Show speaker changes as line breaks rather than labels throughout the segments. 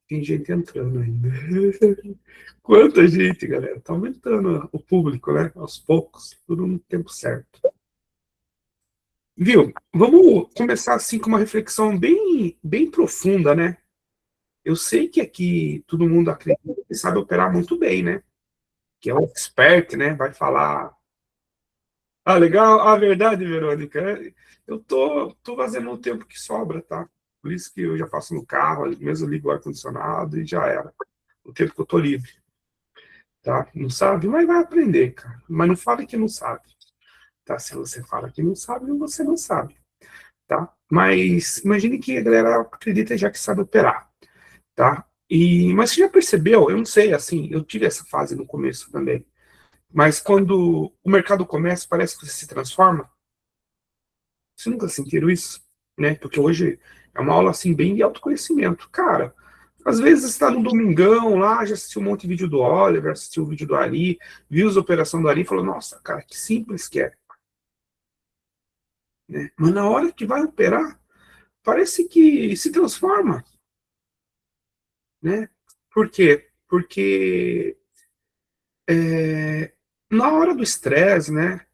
Tem gente entrando ainda. Quanta gente, galera. Tá aumentando o público, né? Aos poucos, tudo no tempo certo. Viu? Vamos começar assim com uma reflexão bem profunda, né? Eu sei que aqui todo mundo acredita que sabe operar muito bem, né? Que é um expert, né? Vai falar. Ah, legal. Ah, verdade, Verônica. Eu tô fazendo o tempo que sobra, tá? Por isso que eu já faço no carro, mesmo ligo o ar-condicionado e já era. O tempo que eu tô livre, tá? Não sabe? Mas vai aprender, cara. Mas não fale que não sabe, tá? Se você fala que não sabe, você não sabe, tá? Mas imagine que a galera acredita já que sabe operar, tá? Mas você já percebeu? Eu não sei, assim, eu tive essa fase no começo também. Mas quando o mercado começa, parece que você se transforma. Você nunca sentiram isso? Né? Porque hoje é uma aula assim bem de autoconhecimento. Cara, às vezes está no domingão lá, já assistiu um monte de vídeo do Oliver, assistiu o vídeo do Ari, viu as operações do Ari e falou, nossa, cara, que simples que é. Né? Mas na hora que vai operar, parece que se transforma. Né? Por quê? Porque na hora do estresse, né?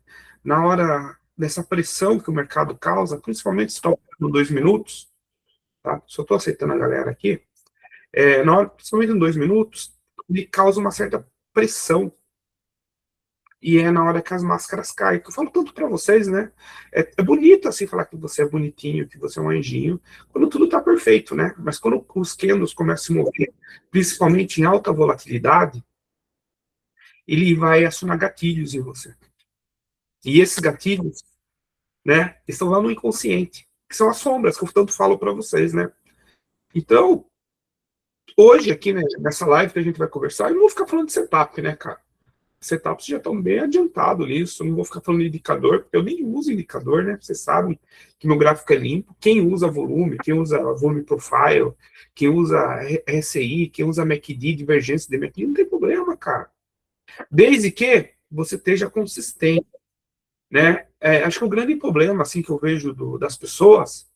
Na hora dessa pressão que o mercado causa, principalmente se está operando 2 minutos, tá? Só estou aceitando a galera aqui. Na hora, principalmente em 2 minutos, ele causa uma certa pressão. E é na hora que as máscaras caem. Que eu falo tanto para vocês, né? É bonito assim falar que você é bonitinho, que você é um anjinho, quando tudo tá perfeito, né? Mas quando os candles começam a se mover, principalmente em alta volatilidade, ele vai acionar gatilhos em você. E esses gatilhos, né, estão lá no inconsciente, que são as sombras que eu tanto falo para vocês, né? Então, hoje aqui, né, nessa live que a gente vai conversar, eu não vou ficar falando de setup, né, cara? Setups já estão bem adiantados nisso. Eu não vou ficar falando de indicador, porque eu nem uso indicador, né? Vocês sabem que meu gráfico é limpo. Quem usa volume, quem usa volume profile, quem usa RSI, quem usa MACD, divergência de MACD, não tem problema, cara. Desde que você esteja consistente, né? Acho que o grande problema, assim, que eu vejo das pessoas,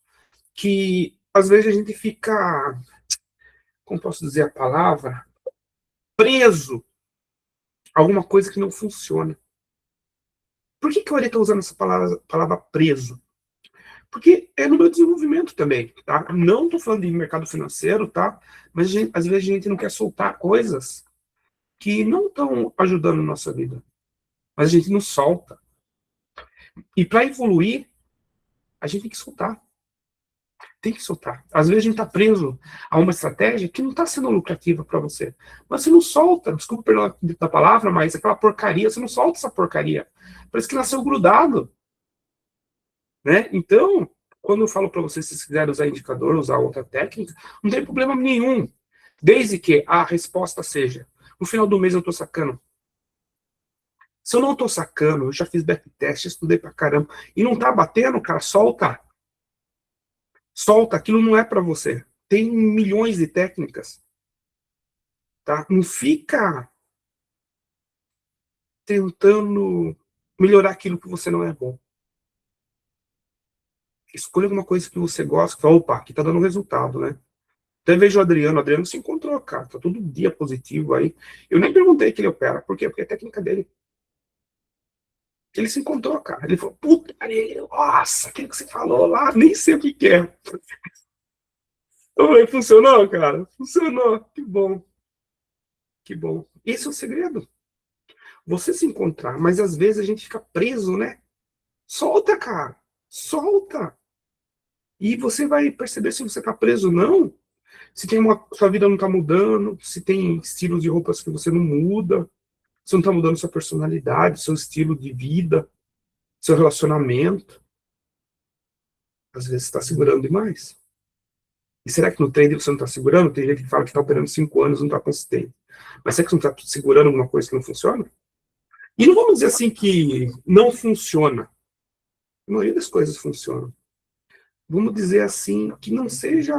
que às vezes a gente fica, como posso dizer a palavra, preso a alguma coisa que não funciona. Por que eu estou usando essa palavra preso? Porque é no meu desenvolvimento também, tá? Não estou falando de mercado financeiro, tá? Mas às vezes a gente não quer soltar coisas que não estão ajudando a nossa vida. Mas a gente não solta. E para evoluir, a gente tem que soltar. Tem que soltar. Às vezes a gente está preso a uma estratégia que não está sendo lucrativa para você. Mas você não solta, desculpa pela da palavra, mas aquela porcaria, você não solta essa porcaria. Parece que nasceu grudado. Né? Então, quando eu falo para vocês, se vocês quiserem usar indicador, usar outra técnica, não tem problema nenhum. Desde que a resposta seja, no final do mês eu estou sacando. Se eu não estou sacando, eu já fiz backtest, estudei pra caramba, e não está batendo, cara, solta. Solta, aquilo não é para você. Tem milhões de técnicas. Tá? Não fica tentando melhorar aquilo que você não é bom. Escolha alguma coisa que você gosta, que fala, opa, aqui está dando resultado, né? Até vejo o Adriano se encontrou, cara, tá todo dia positivo aí. Eu nem perguntei que ele opera, por quê? Porque é a técnica dele. Ele se encontrou, cara. Ele falou, puta, nossa, aquilo que você falou lá, nem sei o que que é. Eu falei, funcionou, cara? Funcionou, que bom, que bom. Esse é o segredo. Você se encontrar, mas às vezes a gente fica preso, né? Solta, cara, solta. E você vai perceber se você tá preso ou não, se tem sua vida não tá mudando, se tem estilos de roupas que você não muda, você não está mudando sua personalidade, seu estilo de vida, seu relacionamento. Às vezes está segurando demais. E será que no trade você não está segurando? Tem gente que fala que está operando 5 anos e não está consistente. Mas será que você não está segurando alguma coisa que não funciona? E não vamos dizer assim que não funciona. A maioria das coisas funcionam. Vamos dizer assim que não seja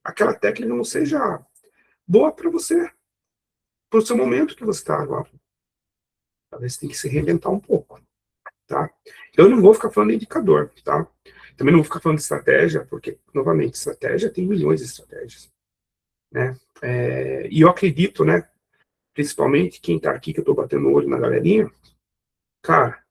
aquela técnica não seja boa para você, para o seu momento que você está agora. Talvez você tenha que se reinventar um pouco. Tá? Eu não vou ficar falando de indicador, tá? Também não vou ficar falando de estratégia, porque, novamente, estratégia tem milhões de estratégias. né? E eu acredito, né, principalmente quem tá aqui, que eu tô batendo o olho na galerinha, cara,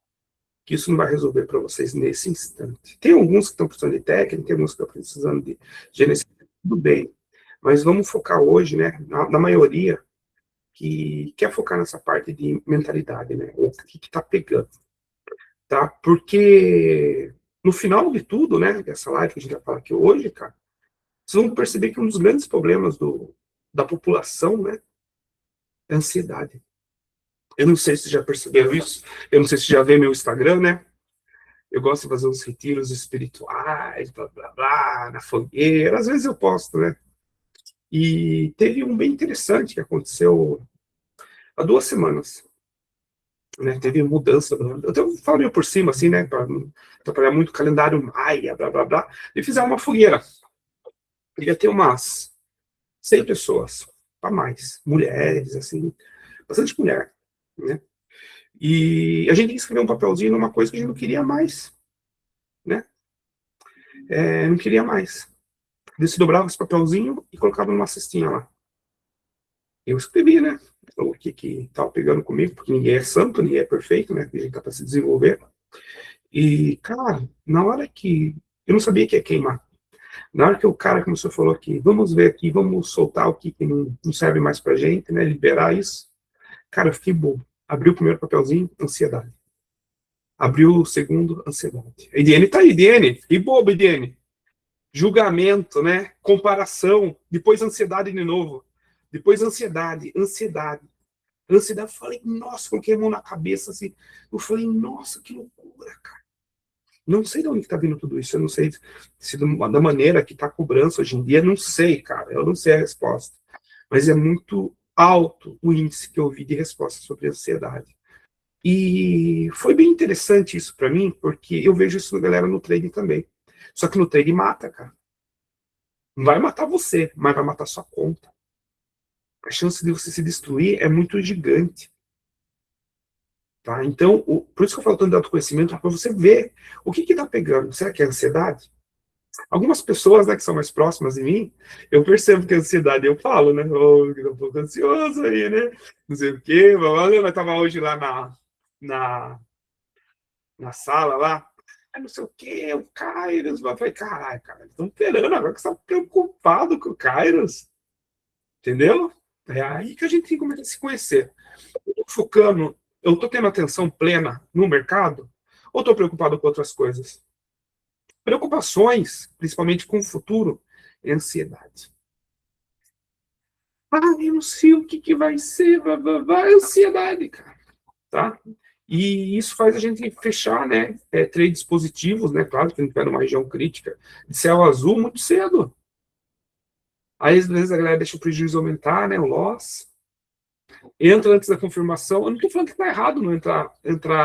que isso não vai resolver para vocês nesse instante. Tem alguns que estão precisando de técnica, tem alguns que estão precisando de gerenciamento, tudo bem. Mas vamos focar hoje, né, na maioria que quer focar nessa parte de mentalidade, né? O que está pegando, tá? Porque no final de tudo, né, dessa live que a gente vai falar aqui hoje, cara, vocês vão perceber que um dos grandes problemas da população, né, é a ansiedade. Eu não sei se já perceberam isso, eu não sei se já vê meu Instagram, né? Eu gosto de fazer uns retiros espirituais, blá, blá, blá, na fogueira. Às vezes eu posto, né? E teve um bem interessante que aconteceu há 2 semanas. Né? Teve mudança. Eu até falei por cima, assim, né? Para não atrapalhar muito o calendário maia, blá, blá, blá. E fizeram uma fogueira. Devia ter umas 100 pessoas, para mais. Mulheres, assim. Bastante mulher, né? E a gente tem que escrever um papelzinho numa coisa que a gente não queria mais, né? Não queria mais. Eles dobravam esse papelzinho e colocavam numa cestinha lá. Eu escrevi, né? O que tava pegando comigo, porque ninguém é santo, ninguém é perfeito, né? A gente tá para se desenvolver. E, cara, na hora que. Eu não sabia que ia queimar. Na hora que o cara começou a falar aqui, vamos ver aqui, vamos soltar o que não serve mais pra gente, né? Liberar isso. Cara, eu fiquei bobo. Abri o primeiro papelzinho, ansiedade. Abriu o segundo, ansiedade. A Ediene tá aí, Ediene. Fiquei bobo, Ediene. Julgamento, né? Comparação, depois ansiedade de novo, depois ansiedade, ansiedade. Ansiedade, eu falei, nossa, coloquei a mão na cabeça assim. Eu falei, nossa, que loucura, cara. Não sei de onde está vindo tudo isso. Eu não sei se da maneira que está a cobrança hoje em dia. Não sei, cara. Eu não sei a resposta. Mas é muito alto o índice que eu vi de resposta sobre ansiedade. E foi bem interessante isso para mim, porque eu vejo isso na galera no trading também. Só que no trading mata, cara. Não vai matar você, mas vai matar sua conta. A chance de você se destruir é muito gigante. Tá? Então, por isso que eu falo tanto de autoconhecimento, para você ver o que está pegando. Será que é ansiedade? Algumas pessoas, né, que são mais próximas de mim, eu percebo que é ansiedade. Eu falo, né? Oh, eu tô um pouco ansioso aí, né? Não sei o quê. Eu estava hoje lá na, na sala lá. Não sei o quê, o Kairos. Eu falei, caralho, cara, estão esperando agora que você está preocupado com o Kairos. Entendeu? É aí que a gente tem que começar a se conhecer. Eu tô focando, eu tô tendo atenção plena no mercado, ou tô preocupado com outras coisas? Preocupações, principalmente com o futuro, é ansiedade. Ah, eu não sei o que vai ser, vai, ansiedade, cara, tá? E isso faz a gente fechar, né, trades positivos, né, claro que a gente vai numa região crítica, de céu azul muito cedo. Aí, às vezes, a galera deixa o prejuízo aumentar, né, o loss, entra antes da confirmação. Eu não estou falando que está errado não entrar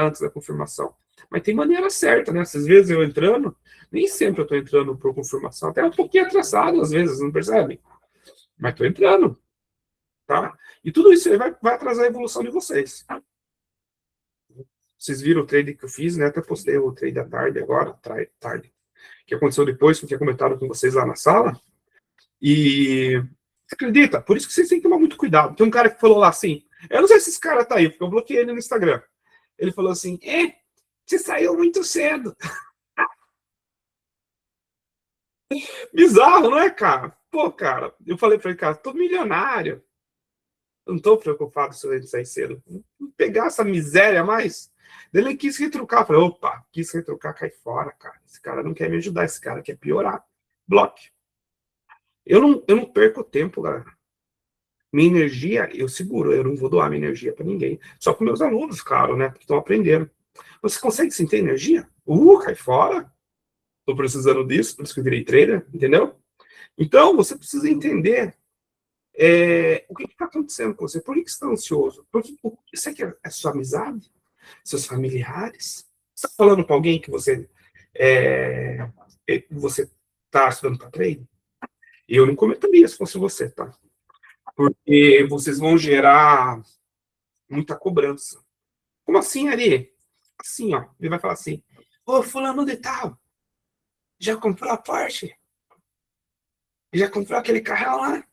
antes da confirmação, mas tem maneira certa, né? Às vezes eu entrando, nem sempre eu estou entrando por confirmação, até um pouquinho atrasado, às vezes, não percebem? Mas estou entrando, tá? E tudo isso aí vai atrasar a evolução de vocês. Vocês viram o trade que eu fiz, né? Até postei o trade da tarde agora, tarde, que aconteceu depois, que eu tinha comentado com vocês lá na sala. E acredita, por isso que vocês têm que tomar muito cuidado. Tem um cara que falou lá assim, eu não sei se esse cara tá aí, porque eu bloqueei ele no Instagram. Ele falou assim, você saiu muito cedo. Bizarro, não é, cara? Pô, cara, eu falei pra ele, cara, tô milionário. Eu não tô preocupado se eu sair cedo. Vou pegar essa miséria mais. Ele quis retrucar. Eu falei, opa, quis retrucar, cai fora, cara. Esse cara não quer me ajudar, esse cara quer piorar. Bloque. Eu não perco tempo, galera. Minha energia, eu seguro, eu não vou doar minha energia para ninguém. Só para meus alunos, claro, né? Porque estão aprendendo. Você consegue sentir energia? Cai fora. Estou precisando disso, por isso que eu virei trader, entendeu? Então, você precisa entender o que está acontecendo com você. Por que você está ansioso? Porque você quer a sua amizade? Seus familiares? Você está falando para alguém que você está estudando para trade? Eu não comentaria se fosse você, tá? Porque vocês vão gerar muita cobrança. Como assim, Ari? Assim, ó. Ele vai falar assim: ô, fulano de tal, já comprou a Porsche? Já comprou aquele carrão lá?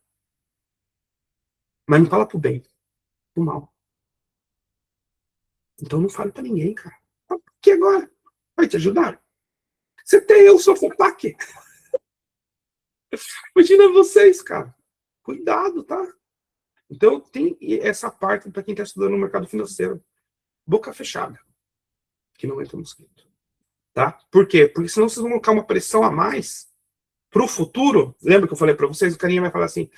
Mas não fala pro bem, pro mal. Então não fale pra ninguém, cara. Que agora? Vai te ajudar? Você tem eu, sou ataque. Imagina vocês, cara. Cuidado, tá? Então tem essa parte para quem está estudando no mercado financeiro. Boca fechada, que não entra mosquito. Tá? Por quê? Porque senão vocês vão colocar uma pressão a mais para o futuro. Lembra que eu falei para vocês? O carinha vai falar assim: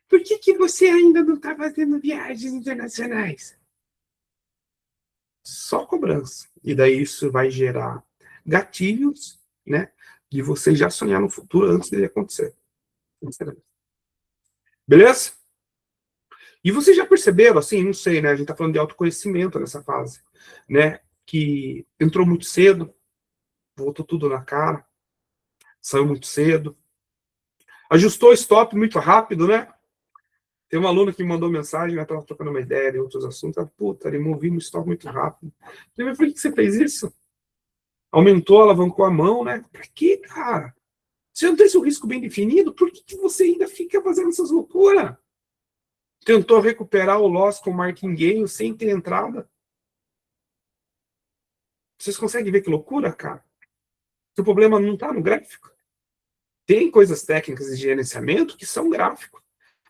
por que você ainda não está fazendo viagens internacionais? Só cobrança. E daí isso vai gerar gatilhos, né? De você já sonhar no futuro antes dele acontecer. Beleza? E vocês já perceberam, assim, não sei, né? A gente tá falando de autoconhecimento nessa fase, né? Que entrou muito cedo, voltou tudo na cara, saiu muito cedo, ajustou o stop muito rápido, né? Tem uma aluna que me mandou mensagem, né? Tava trocando uma ideia de outros assuntos, ela, puta, ele movia no stop muito rápido. Eu falei, por que você fez isso? Aumentou, alavancou a mão, né? Pra quê, cara? Você não tem seu risco bem definido? Por que você ainda fica fazendo essas loucuras? Tentou recuperar o loss com marking gain sem ter entrada? Vocês conseguem ver que loucura, cara? O problema não está no gráfico. Tem coisas técnicas de gerenciamento que são gráficos,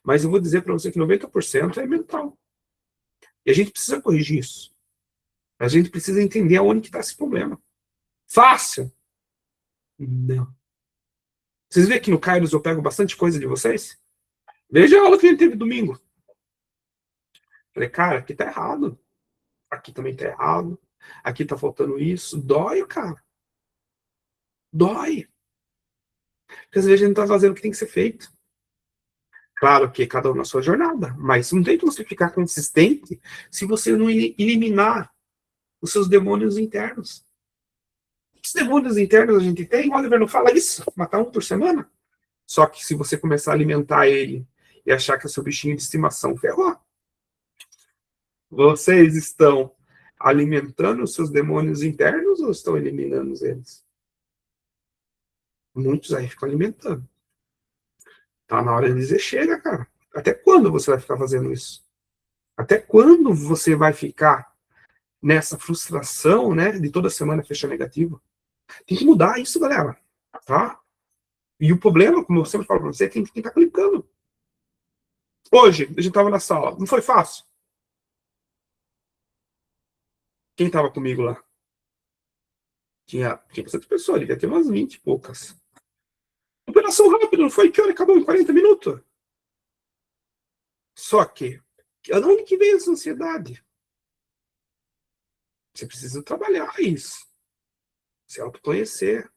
mas eu vou dizer para você que 90% é mental. E a gente precisa corrigir isso. A gente precisa entender aonde que está esse problema. Fácil? Não. Vocês veem que no Kairos eu pego bastante coisa de vocês? Veja a aula que a gente teve domingo. Falei, cara, aqui tá errado. Aqui também tá errado. Aqui tá faltando isso. Dói, cara. Dói. Porque às vezes a gente tá fazendo o que tem que ser feito. Claro que cada um na sua jornada, mas não tem que você ficar consistente se você não eliminar os seus demônios internos. Os demônios internos a gente tem, o Oliver não fala isso, matar um por semana. Só que se você começar a alimentar ele e achar que é seu bichinho de estimação, ferrou. Vocês estão alimentando os seus demônios internos ou estão eliminando eles? Muitos aí ficam alimentando. Tá na hora de dizer, chega, cara. Até quando você vai ficar fazendo isso? Até quando você vai ficar nessa frustração, né, de toda semana fechar negativo? Tem que mudar isso, galera, tá? E o problema, como eu sempre falo pra você, é quem tá clicando. Hoje, a gente tava na sala, não foi fácil? Quem tava comigo lá? Tinha bastante pessoas, devia ter umas 20 e poucas. Operação rápida, não foi? Que hora acabou? Em 40 minutos? Só que, de onde que veio essa ansiedade? Você precisa trabalhar isso. Se autoconhecer.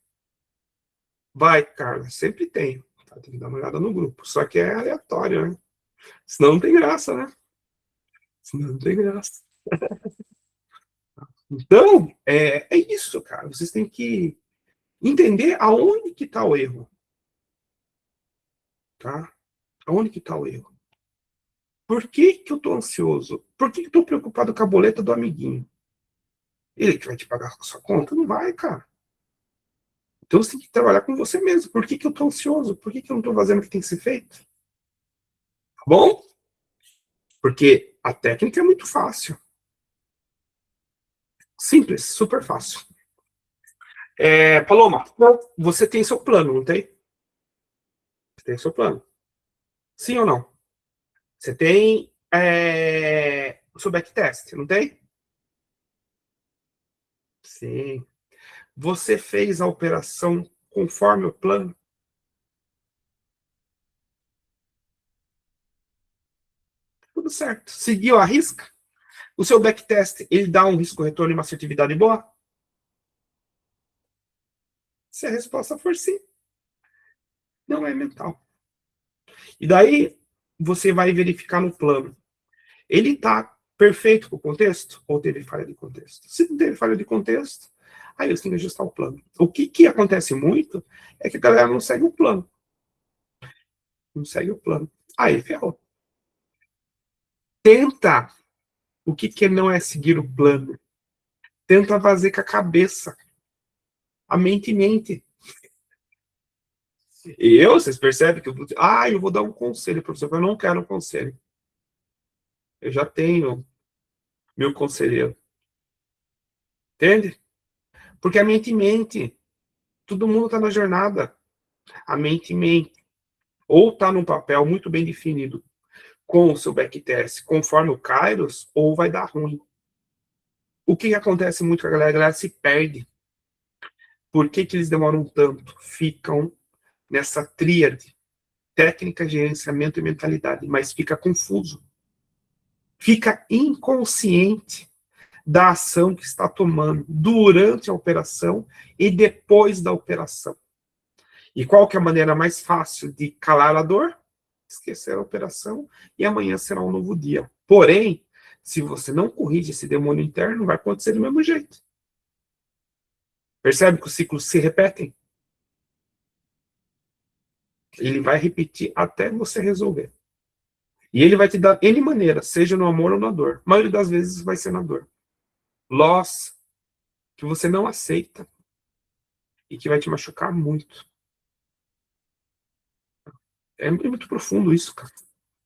Vai, cara, sempre tem. Tá? Tem que dar uma olhada no grupo. Só que é aleatório, né? Senão não tem graça, né? Senão não tem graça. Então, é isso, cara. Vocês têm que entender aonde que está o erro. Tá? Aonde que está o erro? Por que eu estou ansioso? Por que eu estou preocupado com a boleta do amiguinho? Ele que vai te pagar a sua conta? Não vai, cara. Então você tem que trabalhar com você mesmo. Por que eu estou ansioso? Por que eu não estou fazendo o que tem que ser feito? Tá bom? Porque a técnica é muito fácil. Simples, super fácil. Paloma, você tem seu plano, não tem? Você tem seu plano. Sim ou não? Você tem o seu backtest, não tem? Sim. Você fez a operação conforme o plano? Tudo certo. Seguiu a risca? O seu backtest, ele dá um risco-retorno e uma assertividade boa? Se a resposta for sim, não é mental. E daí, você vai verificar no plano. Ele está perfeito com o contexto? Ou teve falha de contexto? Se não teve falha de contexto, aí você tem que ajustar o plano. O que acontece muito é que a galera não segue o plano. Não segue o plano. Aí, ferrou. Tenta. O que não é seguir o plano? Tenta fazer com a cabeça. A mente mente. Vocês percebem que eu vou dar um conselho, professor, eu não quero um conselho. Eu já tenho meu conselheiro. Entende? Porque a mente mente. Todo mundo está na jornada. A mente mente. Ou está num papel muito bem definido com o seu backtest, conforme o Kairos, ou vai dar ruim. O que acontece muito com a galera se perde. Por que eles demoram tanto? Ficam nessa tríade, técnica, gerenciamento e mentalidade, mas fica confuso. Fica inconsciente da ação que está tomando durante a operação e depois da operação. E qual que é a maneira mais fácil de calar a dor? Esquecer a operação e amanhã será um novo dia. Porém, se você não corrige esse demônio interno, vai acontecer do mesmo jeito. Percebe que os ciclos se repetem? Ele vai repetir até você resolver. E ele vai te dar N maneiras, seja no amor ou na dor. A maioria das vezes vai ser na dor. Loss que você não aceita e que vai te machucar muito. É muito profundo isso, cara.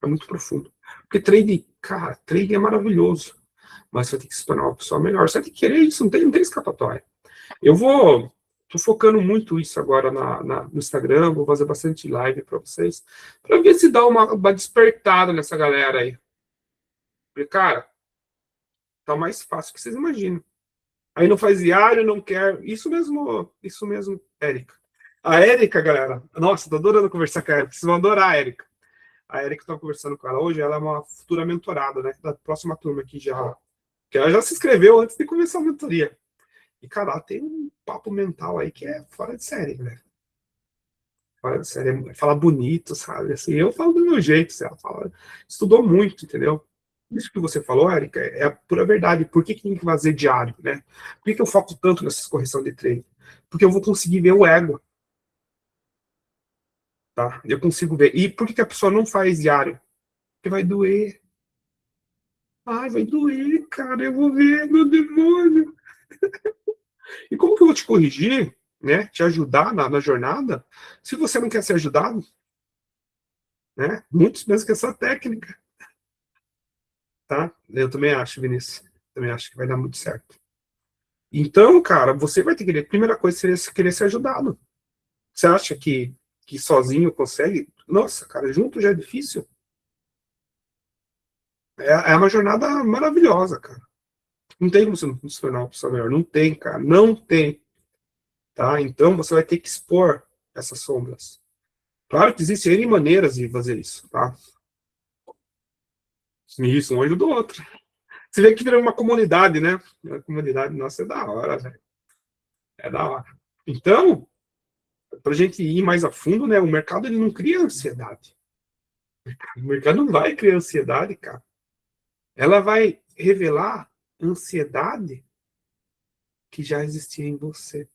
É muito profundo. Porque trade, cara, trade é maravilhoso. Mas você tem que se tornar uma pessoa melhor. Você tem que querer isso, não tem escapatória. Tô focando muito isso agora no Instagram, vou fazer bastante live para vocês, para ver se dá uma despertada nessa galera aí. Porque, cara, tá mais fácil que vocês imaginam. Aí não faz diário, não quer. Isso mesmo, Érica. A Érica, galera, nossa, tô adorando conversar com a Érica, vocês vão adorar a Érica. A Érica, eu tô conversando com ela hoje, ela é uma futura mentorada, né, da próxima turma aqui já. Que ela já se inscreveu antes de começar a mentoria. E, cara, ela tem um papo mental aí que é fora de série, né? Fora de série. Fala bonito, sabe? Assim, eu falo do meu jeito, assim, ela fala. Estudou muito, entendeu? Isso que você falou, Érica, é a pura verdade. Por que tem que fazer diário, né? Por que eu foco tanto nessa correção de treino? Porque eu vou conseguir ver o ego, tá? Eu consigo ver. E por que a pessoa não faz diário? Porque vai doer. Ai, vai doer, cara. Eu vou ver, meu demônio. E como que eu vou te corrigir, né? Te ajudar na jornada, se você não quer ser ajudado, né? Muitos pensam que é só técnica, tá? Eu também acho, Vinícius. Também acho que vai dar muito certo. Então, cara, você vai ter que querer. Primeira coisa seria querer ser ajudado. Você acha que sozinho consegue? Nossa, cara, junto já é difícil. É uma jornada maravilhosa, cara. Não tem como você não se tornar uma pessoa melhor. Não tem, cara. Não tem. Tá? Então você vai ter que expor essas sombras. Claro que existem N maneiras de fazer isso, tá? Isso, um ajuda do outro. Você vê que vira uma comunidade, né? A comunidade nossa é da hora, velho. É da hora. Então, para a gente ir mais a fundo, né? O mercado ele não cria ansiedade. O mercado não vai criar ansiedade, cara. Ela vai revelar ansiedade que já existia em você.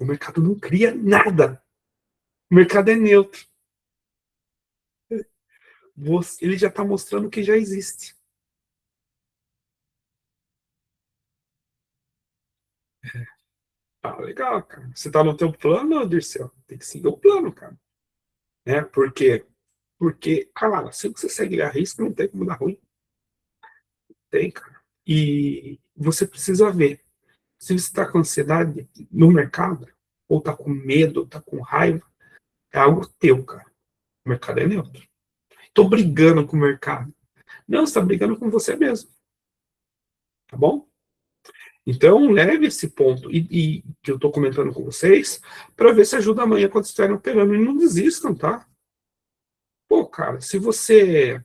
O mercado não cria nada. O mercado é neutro. Ele já está mostrando que já existe. Ah, legal, cara. Você está no teu plano, Dirceu? Tem que seguir o plano, cara. Né? Por quê? Porque, cara, se você segue a risco, não tem como dar ruim. Tem, cara. E você precisa ver. Se você está com ansiedade no mercado, ou está com medo, ou está com raiva, é algo teu, cara. O mercado é neutro. Estou brigando com o mercado. Não, você está brigando com você mesmo. Tá bom? Então, leve esse ponto que eu estou comentando com vocês para ver se ajuda amanhã quando estiverem operando. E não desistam, tá? Pô, cara, se você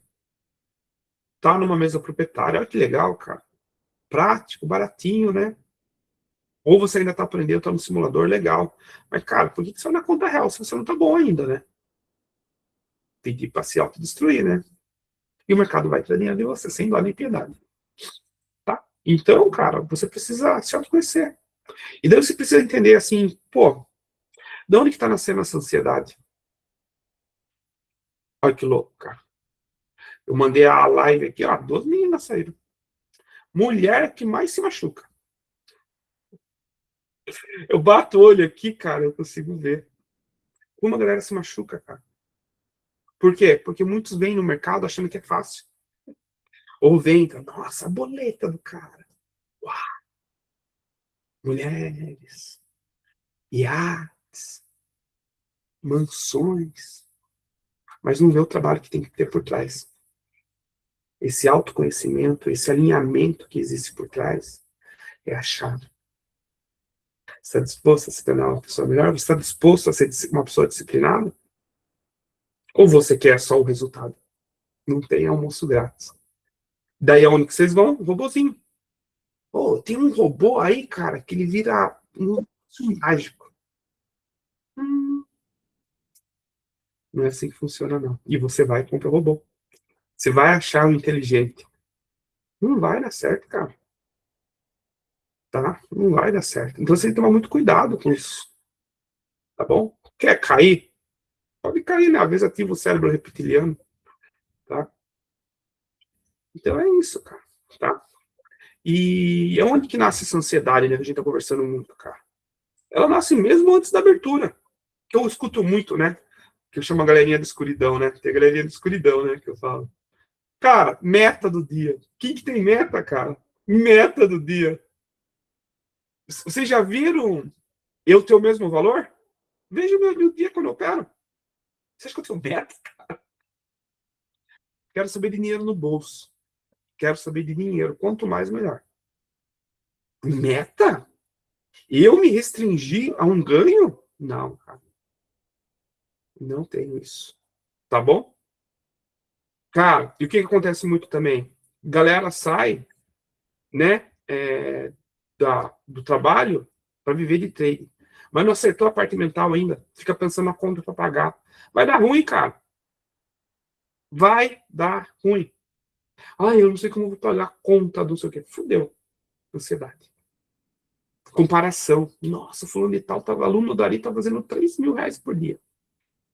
tá numa mesa proprietária, olha que legal, cara. Prático, baratinho, né? Ou você ainda tá aprendendo, tá no simulador, legal. Mas, cara, por que você não na conta real se você não tá bom ainda, né? Tem que ir pra se autodestruir, né? E o mercado vai treinando em você, sem dó nem piedade. Tá? Então, cara, você precisa se autoconhecer. E daí você precisa entender, assim, pô, de onde que tá nascendo essa ansiedade? Olha que louco, cara. Eu mandei a live aqui, ó, 2 meninas saíram. Mulher que mais se machuca. Eu bato o olho aqui, cara, eu consigo ver. Como a galera se machuca, cara. Por quê? Porque muitos vêm no mercado achando que é fácil. Ou vem, nossa, a boleta do cara. Uau, mulheres, iates, mansões. Mas não vê o trabalho que tem que ter por trás. Esse autoconhecimento, esse alinhamento que existe por trás é a chave. Você está disposto a se tornar uma pessoa melhor? Você está disposto a ser uma pessoa disciplinada? Ou você quer só o resultado? Não tem almoço grátis. Daí aonde que vocês vão? Robozinho. Pô, tem um robô aí, cara, que ele vira um mágico. Hum, não é assim que funciona, não. E você vai e compra o robô. Você vai achar o inteligente. Não vai dar certo, cara. Tá? Não vai dar certo. Então você tem que tomar muito cuidado com isso. Tá bom? Quer cair? Pode cair, né? Às vezes ativa o cérebro reptiliano. Tá? Então é isso, cara. Tá? E é onde que nasce essa ansiedade, né? Que a gente tá conversando muito, cara. Ela nasce mesmo antes da abertura. Que eu escuto muito, né? Que eu chamo a galerinha da escuridão, né? Tem a galerinha da escuridão, né? Que eu falo. Cara, meta do dia. Quem que tem meta, cara? Meta do dia. Vocês já viram eu ter o mesmo valor? Veja o meu dia quando eu opero. Você acha que eu tenho meta? Quero saber de dinheiro no bolso. Quero saber de dinheiro. Quanto mais, melhor. Meta? Eu me restringir a um ganho? Não, cara. Não tenho isso. Tá bom? Cara, e o que acontece muito também? Galera sai, né, do trabalho para viver de trade. Mas não acertou a parte mental ainda. Fica pensando na conta para pagar. Vai dar ruim, cara. Vai dar ruim. Ah, eu não sei como vou pagar a conta do não sei o quê. Fudeu. Ansiedade. Comparação. Nossa, fulano de tal, tava, aluno dali tá fazendo R$ 3.000 por dia.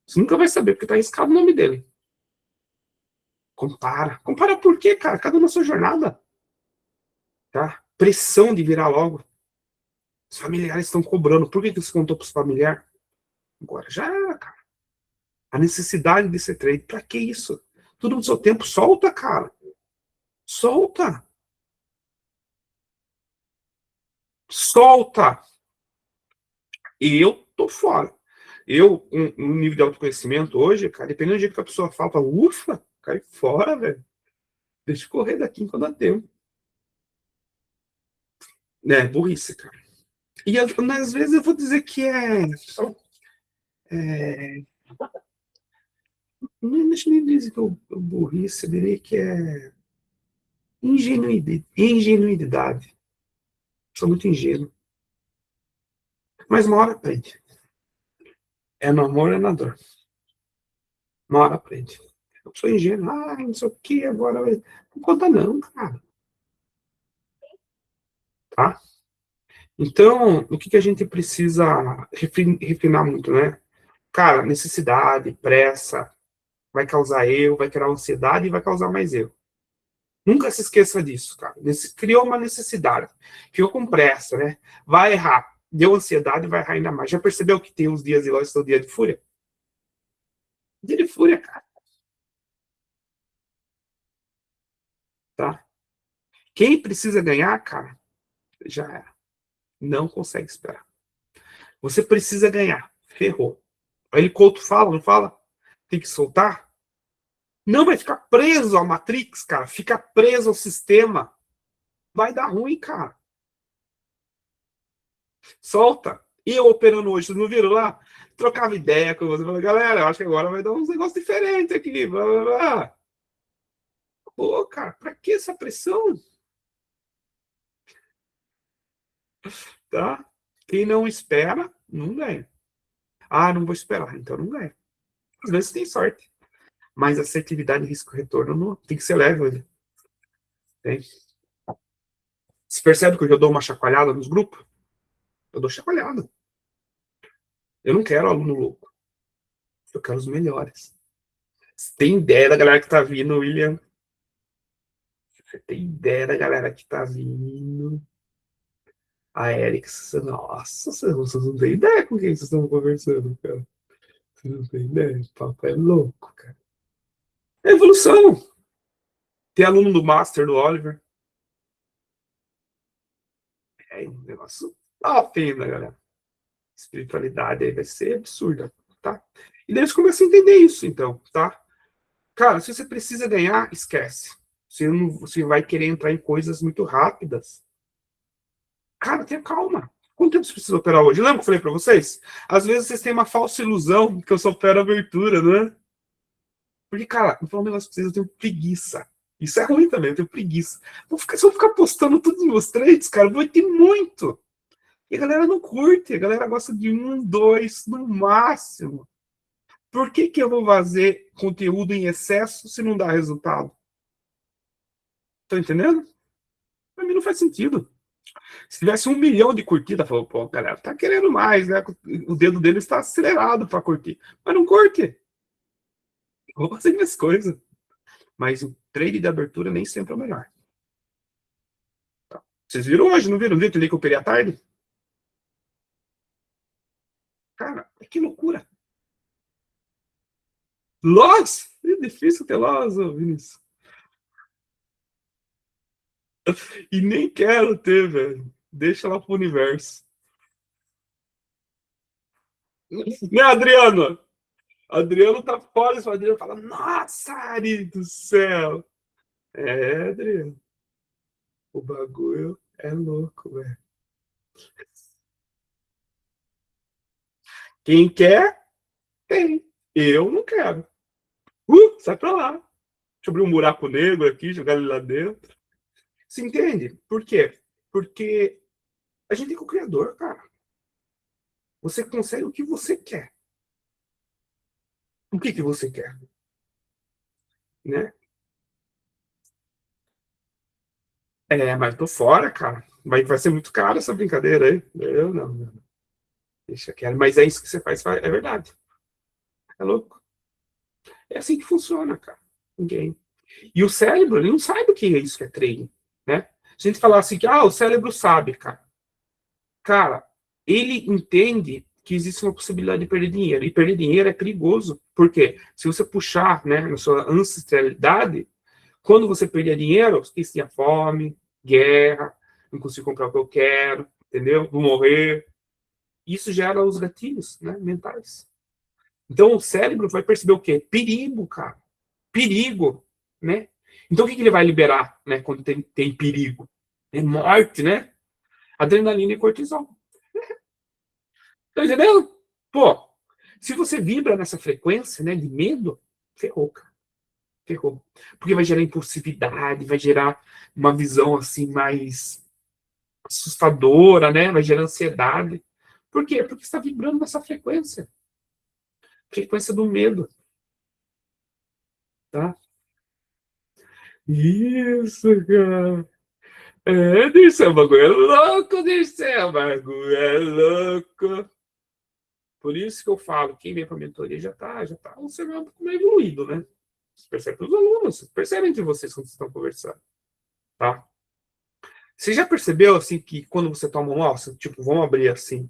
Você nunca vai saber, porque tá arriscado o nome dele. Compara. Compara por quê, cara? Cada um na sua jornada. Tá? Pressão de virar logo. Os familiares estão cobrando. Por que você contou para os familiares? Agora já era, cara. A necessidade de ser trade. Pra que isso? Tudo no seu tempo. Solta, cara. Solta. Solta. E eu tô fora. Eu, um nível de autoconhecimento hoje, cara, dependendo do jeito que a pessoa fala, ufa, cai fora, velho. Deixa eu correr daqui enquanto dá tempo. É, burrice, cara. E às vezes eu vou dizer que é não deixa nem dizer que é burrice, eu diria que é ingenuidade. Ingenuidade. Sou muito ingênuo. Mas uma hora aprende. É no amor, é na dor. Uma hora aprende. Eu sou ingênuo. Ah, não sei o que, agora. Não conta não, cara. Tá? Então, o que a gente precisa refinar muito, né? Cara, necessidade, pressa, vai causar erro, vai criar ansiedade e vai causar mais erro. Nunca se esqueça disso, cara. Criou uma necessidade, ficou com pressa, né? Vai errar. Deu ansiedade, vai errar ainda mais. Já percebeu que tem uns dias de loja que são dia de fúria? Dia de fúria, cara. Tá? Quem precisa ganhar, cara, já era. Não consegue esperar. Você precisa ganhar. Ferrou. Aí Couto fala, não fala? Tem que soltar? Não vai ficar preso à Matrix, cara. Fica preso ao sistema. Vai dar ruim, cara. Solta. E eu operando hoje, vocês não viram lá? Trocava ideia com você. Falei, galera, eu acho que agora vai dar uns negócios diferentes aqui. Blá, blá, blá. Pô, cara, pra que essa pressão? Tá? Quem não espera, não ganha. Ah, não vou esperar, então não ganha. Às vezes tem sorte. Mas assertividade e risco-retorno não, tem que ser leve. Né? Tem. Você percebe que eu já dou uma chacoalhada nos grupos? Eu dou chacoalhada. Eu não quero aluno louco. Eu quero os melhores. Você tem ideia da galera que tá vindo, William? Você tem ideia da galera que tá vindo? A Erics, nossa, vocês não têm ideia com quem vocês estão conversando, cara. Vocês não têm ideia, o papo é louco, cara. É evolução. Ter aluno do Master do Oliver. É um negócio top ainda, galera. Espiritualidade aí vai ser absurda, tá? E daí você começa a entender isso, então, tá? Cara, se você precisa ganhar, esquece. Você, não, você vai querer entrar em coisas muito rápidas. Cara, tenha calma. Quanto tempo você precisa operar hoje? Lembra que eu falei pra vocês? Às vezes vocês têm uma falsa ilusão que eu só opero abertura, né? Porque, cara, vou falar um negócio pra vocês, eu tenho preguiça. Isso é ruim também, eu tenho preguiça. Se eu ficar postando tudo nos meus trades, cara, vai ter muito. E a galera não curte, a galera gosta de um, dois, no máximo. Por que que eu vou fazer conteúdo em excesso se não dá resultado? Tá entendendo? Pra mim não faz sentido. Se tivesse 1 milhão de curtidas, falou, pô, galera, tá querendo mais, né? O dedo dele está acelerado para curtir. Mas não curte. Vou fazer minhas coisas. Mas o trade de abertura nem sempre é o melhor. Tá? Vocês viram hoje, não viram? Viram que eu operei à tarde? Cara, que loucura. Loss? É difícil ter loss, Vinícius. E nem quero ter, velho. Deixa lá pro universo. Né, Adriano? Adriano tá fora, o Adriano fala, nossa, Ari do céu. É, Adriano. O bagulho é louco, velho. Quem quer, tem. Eu não quero. Sai pra lá. Deixa eu abrir um buraco negro aqui, jogar ele lá dentro. Você entende? Por quê? Porque a gente é co-criador, cara. Você consegue o que você quer. O que que você quer? Né? É, mas eu tô fora, cara. Vai ser muito caro essa brincadeira aí. Eu não. Deixa quieto. Mas é isso que você faz, é verdade. É louco. É assim que funciona, cara. Ninguém. E o cérebro, ele não sabe o que é isso que é treino, né? Se a gente falar assim, que o cérebro sabe, cara. Cara, ele entende que existe uma possibilidade de perder dinheiro. E perder dinheiro é perigoso. Por quê? Se você puxar, né, na sua ancestralidade, quando você perder dinheiro, você tinha fome, guerra, não consigo comprar o que eu quero, entendeu? Vou morrer. Isso gera os gatilhos, né, mentais. Então o cérebro vai perceber o quê? Perigo, cara. Perigo, né? Então o que ele vai liberar, né, quando tem perigo? É morte, né? Adrenalina e cortisol. Tá entendendo? Pô, se você vibra nessa frequência, né, de medo, ferrou, cara. Ferrou. Porque vai gerar impulsividade, vai gerar uma visão assim mais assustadora, né? Vai gerar ansiedade. Por quê? Porque está vibrando nessa frequência. Frequência do medo, tá? Isso, cara. É, Dirceu, o bagulho é louco, Dirceu, o bagulho é louco. Por isso que eu falo, quem vem para a mentoria já tá um cenário um pouco mais evoluído, né? Você percebe pelos alunos, você percebe entre vocês quando vocês estão conversando, tá? Você já percebeu, assim, que quando você toma um alça, tipo, vamos abrir assim,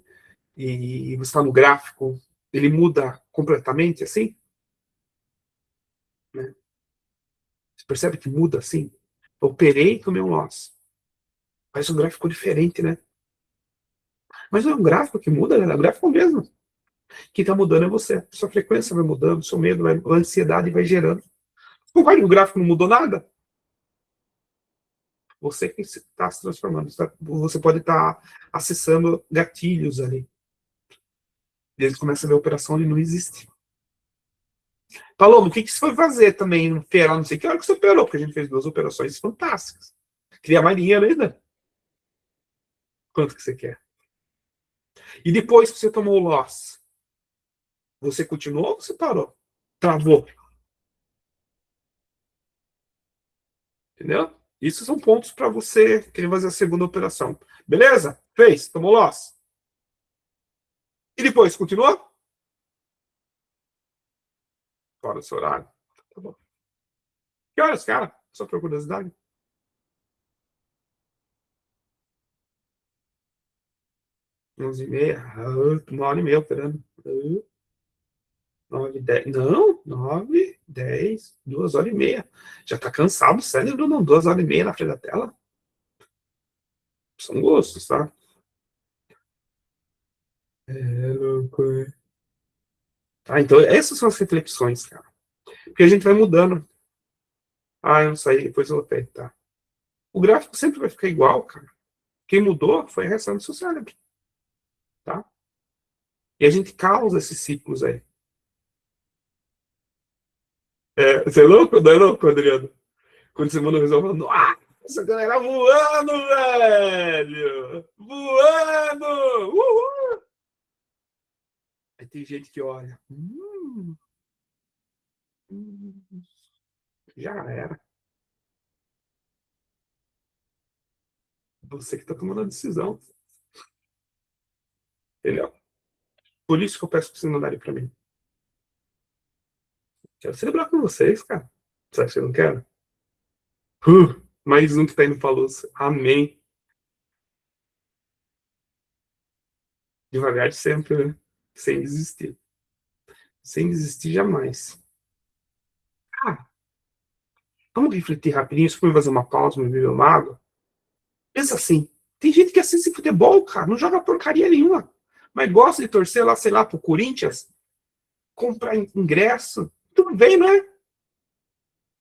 e você está no gráfico, ele muda completamente, assim? Né? Você percebe que muda, assim? Eu operei e tomei um loss. Faz um gráfico diferente, né? Mas não é um gráfico que muda, né? É um gráfico mesmo. Quem está mudando é você. Sua frequência vai mudando, seu medo, a ansiedade vai gerando. Concorda que o gráfico não mudou nada? Você que está se transformando. Você pode estar acessando gatilhos ali. E eles começam a ver a operação e não existe. Paloma, o que você foi fazer também no feira? Não sei que hora que você operou, porque a gente fez 2 operações fantásticas. Queria mais dinheiro ainda? Quanto que você quer? E depois que você tomou o loss, você continuou ou você parou? Travou. Entendeu? Isso são pontos para você querer fazer a segunda operação. Beleza? Fez? Tomou loss? E depois, continuou? Fora do seu horário. Tá bom. Que horas, cara? Só por curiosidade. 11h30. 1 hora e meia operando. 9, 10. Não, 9. 10, 2 horas e meia. Já tá cansado o cérebro, não? 2 horas e meia na frente da tela? São gostos, tá? É louco, né? Ah, então essas são as reflexões, cara. Porque a gente vai mudando. Ah, eu não sei, depois eu vou tentar. O gráfico sempre vai ficar igual, cara. Quem mudou foi a reação do seu cérebro, tá? E a gente causa esses ciclos aí. É, você é louco? Não é louco, Adriano? Quando você manda resolve falando, ah, essa galera voando, velho! Voando! Uhul! Aí tem gente que olha, hum, já era. Você que tá tomando a decisão. Entendeu? Por isso que eu peço pra vocês mandarem pra mim. Quero celebrar com vocês, cara. Você acha que eu não quero? Mais um que tá indo pra luz. Amém. Devagar sempre, né? Sem desistir. Sem desistir jamais. Ah, vamos refletir rapidinho. Se for fazer uma pausa, me beber uma água. Pensa assim. Tem gente que assiste futebol, cara. Não joga porcaria nenhuma. Mas gosta de torcer lá, sei lá, pro Corinthians. Comprar ingresso. Tudo bem, né?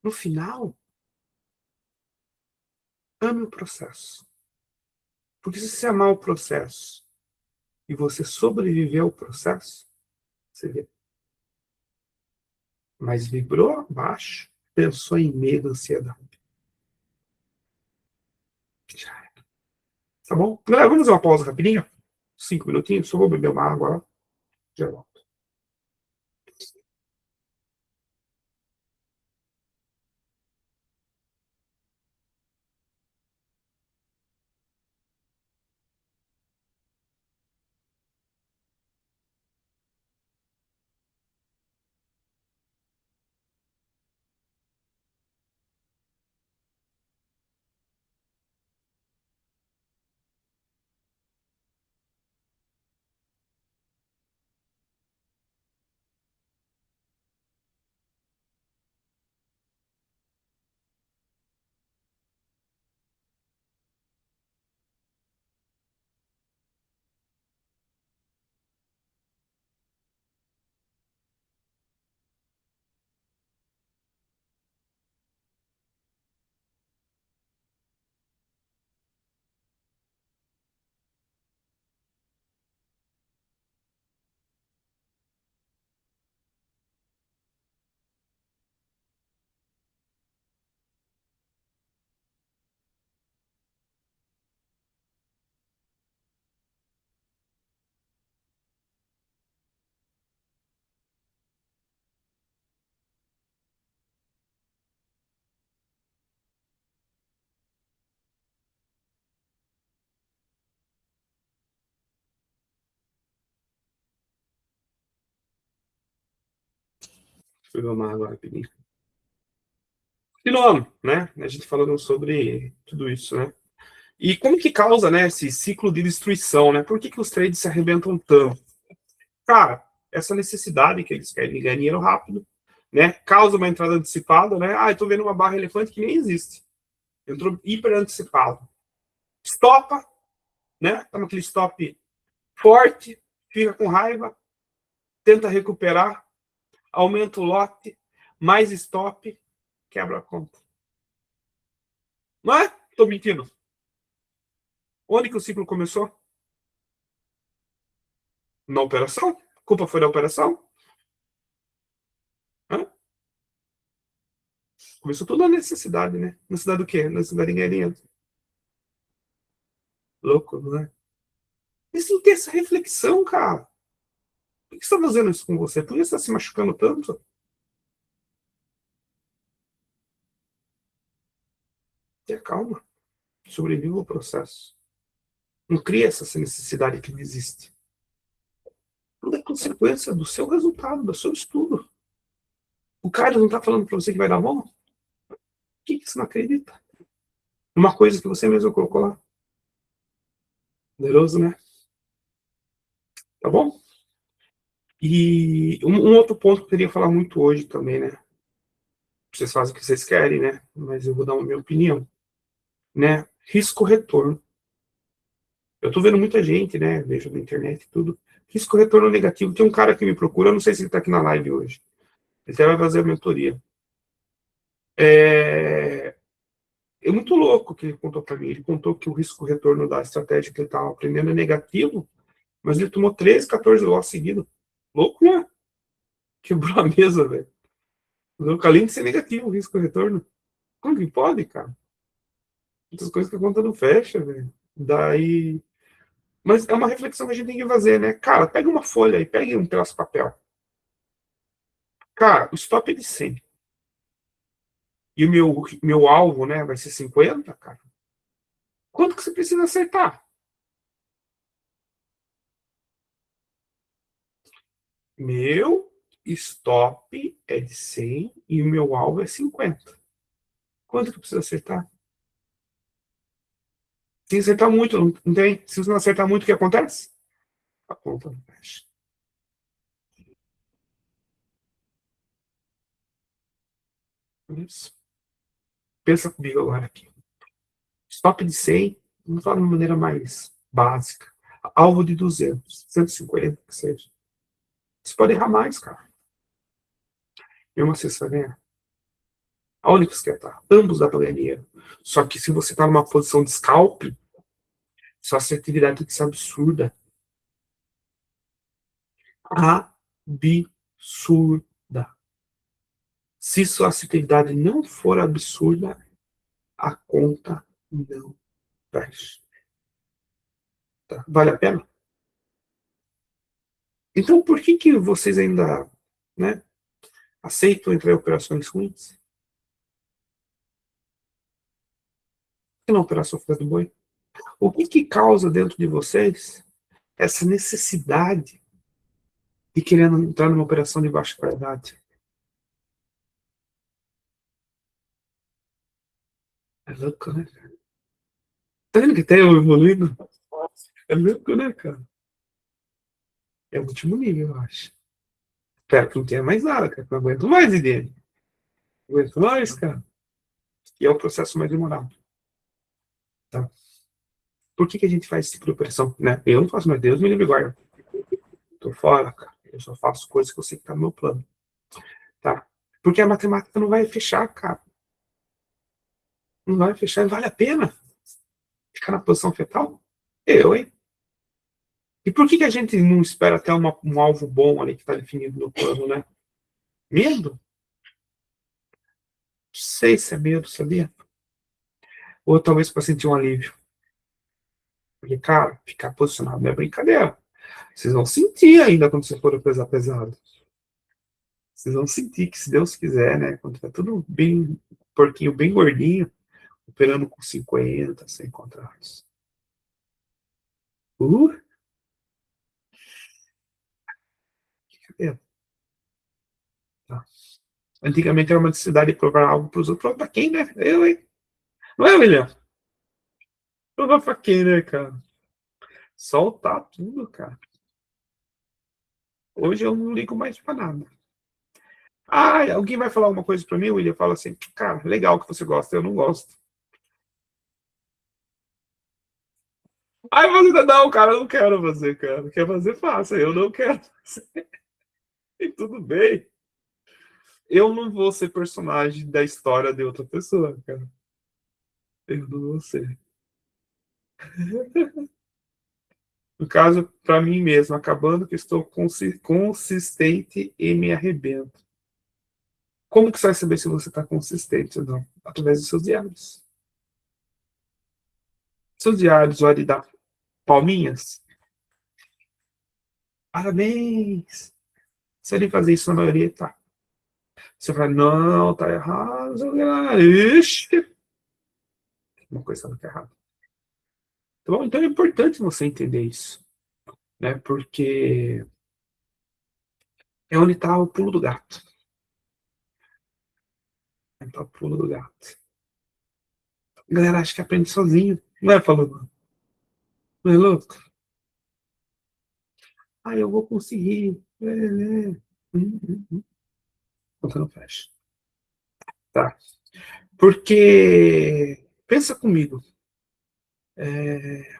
No final, ame o processo. Porque se você amar o processo e você sobreviver ao processo, você vê. Mas vibrou baixo, pensou em medo, ansiedade. Já era. Tá bom? Galera, vamos fazer uma pausa rapidinho? 5 minutinhos, só vou beber uma água lá. Já volto. Deixa eu beber uma água rapidinho. De novo, né? A gente falando sobre tudo isso, né? E como que causa, né, esse ciclo de destruição, né? Por que que os trades se arrebentam tanto? Cara, essa necessidade que eles querem ganhar dinheiro rápido, né? Causa uma entrada antecipada, né? Ah, eu tô vendo uma barra elefante que nem existe. Entrou hiper antecipado. Estopa, né? Toma aquele stop forte, fica com raiva, tenta recuperar, aumenta o lote, mais stop, quebra a conta. Não é? Tô mentindo. Onde que o ciclo começou? Na operação? A culpa foi da operação? Hã? Começou toda a necessidade, né? Necessidade do quê? Necessidade de ganhar dinheiro. Louco, não é? E sem ter essa reflexão, cara. Por que você está fazendo isso com você? Por que você está se machucando tanto? Tenha calma. Sobreviva ao processo. Não cria essa necessidade que não existe. Tudo é consequência do seu resultado, do seu estudo. O cara não está falando para você que vai dar bom? Por que você não acredita? Uma coisa que você mesmo colocou lá. Poderoso, né? Tá bom? E um outro ponto que eu queria falar muito hoje também, né? Vocês fazem o que vocês querem, né? Mas eu vou dar a minha opinião, né? Risco-retorno. Eu tô vendo muita gente, né? Vejo na internet e tudo. Risco-retorno negativo. Tem um cara que me procura, eu não sei se ele tá aqui na live hoje. Ele até vai fazer a mentoria. É, é muito louco o que ele contou para mim. Ele contou que o risco-retorno da estratégia que ele estava aprendendo é negativo, mas ele tomou 13, 14 loss seguidos. Louco, né? Quebrou a mesa, velho. Louco, além de ser negativo o risco-retorno. Como que pode, cara? Muitas coisas que a conta não fecha, velho. Daí. Mas é uma reflexão que a gente tem que fazer, né? Cara, pega uma folha aí, pega um pedaço de papel. Cara, o stop é de 100. E o meu alvo, né, vai ser 50, cara. Quanto que você precisa acertar? Meu stop é de 100 e o meu alvo é 50. Quanto que precisa acertar? Se acertar muito, não tem? Se você não acertar muito, o que acontece? A conta não fecha. Isso. Pensa comigo agora aqui. Stop de 100, vamos falar de uma maneira mais básica. Alvo de 200, 150, que seja. Você pode errar mais, cara. Mesmo assim, você vai ganhar. Aonde que você quer estar? Ambos dá para ganhar dinheiro. Só que se você está numa posição de scalp, sua assertividade tem que ser absurda. Absurda. Se sua assertividade não for absurda, a conta não fecha. Tá? Vale a pena? Então, por que que vocês ainda, né, aceitam entrar em operações ruins? Por que não operação fora do boi? O que que causa dentro de vocês essa necessidade de querendo entrar numa operação de baixa qualidade? É louco, né? Tá vendo que tem eu evoluindo? É louco, né, cara? É o último nível, eu acho. Espero que não tenha mais nada, cara. Não aguento mais, IDM. Não aguento mais, cara. E é o processo mais demorado. Tá? Por que que a gente faz esse tipo de operação? Né? Eu não faço, mas Deus me livre guarda. Tô fora, cara. Eu só faço coisas que eu sei que tá no meu plano. Tá? Porque a matemática não vai fechar, cara. Não vai fechar. Vale a pena ficar na posição fetal? Eu, hein? E por que que a gente não espera até um alvo bom ali que tá definido no plano, né? Medo? Não sei se é medo, sabia? Ou talvez para sentir um alívio. Porque, cara, ficar posicionado não é brincadeira. Vocês vão sentir ainda quando você for pesar pesado. Vocês vão sentir que, se Deus quiser, né? Quando tá tudo bem, porquinho bem gordinho, operando com 50, 100 contratos. Uh, é, tá. Antigamente era uma necessidade de provar algo para os outros. Para quem, né? Eu, hein? Não é, William? Provar para quem, né, cara? Soltar tudo, cara. Hoje eu não ligo mais para nada. Ah, alguém vai falar alguma coisa para mim, William? Fala assim, cara, legal que você gosta, eu não gosto. Ai, você não, cara, eu não quero fazer, cara. Quer fazer, faça. Eu não quero fazer. E tudo bem. Eu não vou ser personagem da história de outra pessoa, cara. Eu não vou ser. No caso, para mim mesmo, acabando que estou consistente e me arrebento. Como que você vai saber se você está consistente ou não? Através dos seus diários. Seus diários vão lhe dar palminhas. Parabéns! Se ele fazer isso na maioria, tá. Você vai, não, tá errado. Ixi, uma coisa está errada. Tá bom? Então é importante você entender isso, né? Porque é onde está o pulo do gato. É onde tá o pulo do gato. A galera acha que aprende sozinho. Não é falando, não é louco? Ah, eu vou conseguir. Conta não fecha. Tá? Porque, pensa comigo,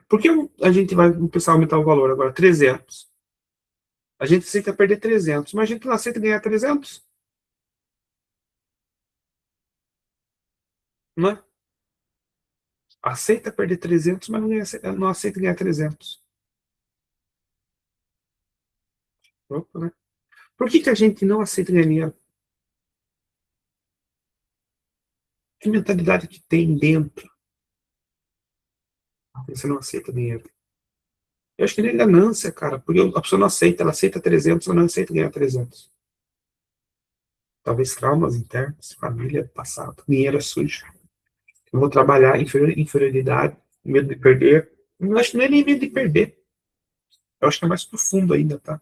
por que a gente vai começar a aumentar o valor agora? 300. A gente aceita perder 300, mas a gente não aceita ganhar 300, não é? Aceita perder 300, mas não aceita ganhar 300. Louco, né? Por que a gente não aceita ganhar dinheiro? Que mentalidade que tem dentro? Você não aceita dinheiro. Eu acho que nem ganância, cara, porque a pessoa não aceita, ela aceita 300, ela não aceita ganhar 300. Talvez traumas internos, família, passado, dinheiro é sujo. Eu vou trabalhar inferioridade, medo de perder. Eu acho que não é nem medo de perder. Eu acho que é mais profundo ainda, tá?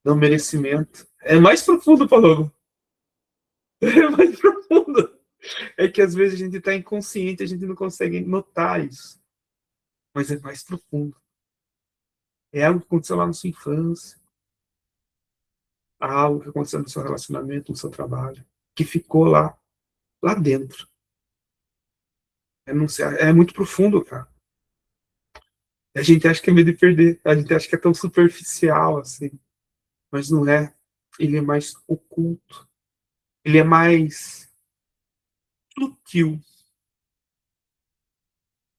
Não merecimento. É mais profundo, Paulo. É mais profundo. É que às vezes a gente está inconsciente, a gente não consegue notar isso. Mas é mais profundo. É algo que aconteceu lá na sua infância, algo que aconteceu no seu relacionamento, no seu trabalho, que ficou lá dentro. Não sei, é muito profundo, cara. A gente acha que é medo de perder, a gente acha que é tão superficial assim, mas não é. Ele é mais oculto, ele é mais sutil.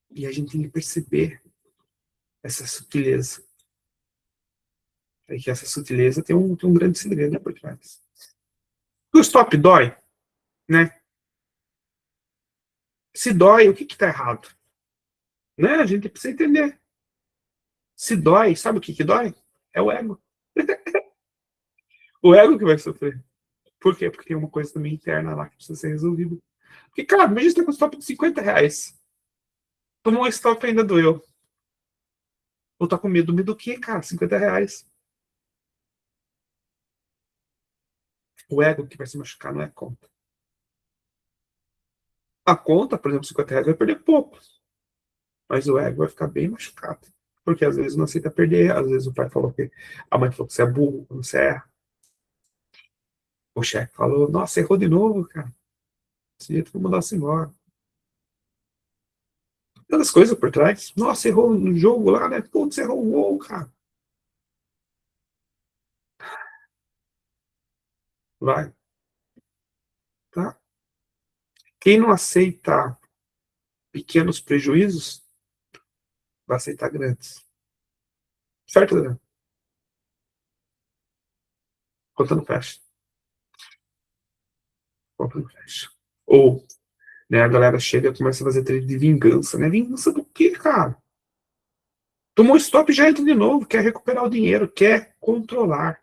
E a gente tem que perceber essa sutileza. É que essa sutileza tem um grande segredo, né, por trás. O stop dói, né? Se dói, o que está errado? Né? A gente precisa entender. Se dói, sabe o que dói? É o ego. O ego que vai sofrer. Por quê? Porque tem uma coisa também interna lá que precisa ser resolvida. Porque, cara, imagina você tá com um stop de R$ 50. Tomou um stop e ainda doeu. Ou tá com medo. Medo do quê, cara? R$ 50. O ego que vai se machucar não é a conta. A conta, por exemplo, R$ 50 vai perder pouco. Mas o ego vai ficar bem machucado. Porque às vezes não aceita perder, às vezes o pai falou que a mãe falou que você é burro, você erra. O chefe falou, nossa, errou de novo, cara. Esse jeito vou mandar você embora. Tantas coisas por trás. Nossa, errou no jogo lá, né? Putz, errou o gol, cara. Vai, tá? Quem não aceita pequenos prejuízos, vai aceitar grandes. Certo, Adriano? Conta não fecha. Conta não fecha. Ou, né, a galera chega e começa a fazer trade de vingança, né? Vingança do quê, cara? Tomou stop e já entra de novo, quer recuperar o dinheiro, quer controlar.